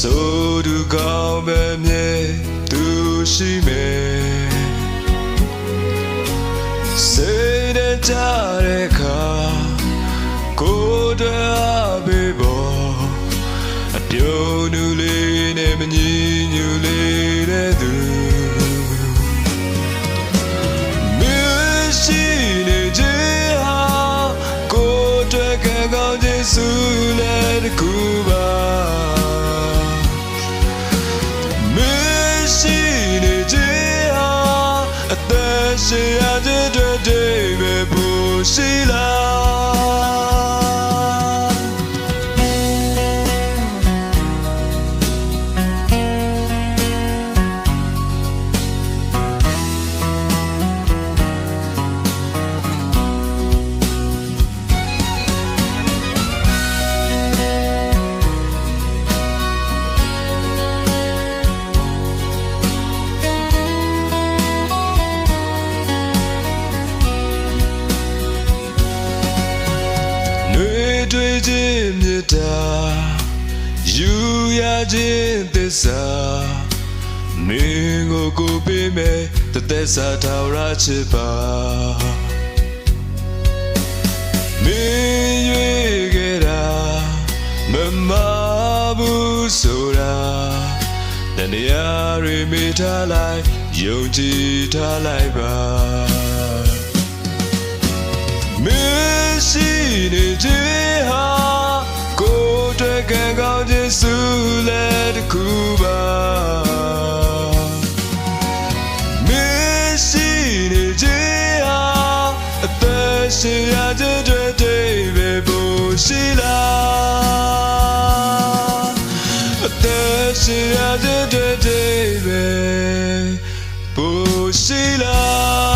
ဆိုသူကောင်းပဲမြဲသူရှိမယ်စိတ်နဲ့ကြတဲ့အခါကိုယ်တည်းပေးပေါ်အပြုံးလူလေးနဲ့မညီညွတ်လေးတဲ့သူမရှိနေခြင်းဟာကိုယ်တည်းကကောင်းခြင်းစုလည်းတစ်ခုပါမရှိနေခြင်းဟာအသက်ရှင်ရခြင်းတွေပဲဖို့ရှိလားတွေ့ခြင်းမြတ်တာယူရခြင်းသစ္စာမင်းကိုပေးမယ်တသက်စာထာဝရချစ်ပါမင်းရွေခဲ့တာမမဘူးဆိုတာတန်တရားတွေမိထားလိုက်ယုံကြည်ထားလိုက်ပါမရှိနေခြင်းဟာကိုယ်တည်းကကောင်းခြင်းစုလည်းတစ်ခုပါမရှိနေခြင်းဟာအသက်ရှင်ရခြင်းတွေပဲဖို့ရှိလားအသက်ရှင်ရခြင်းတွေပဲဖို့ရှိလား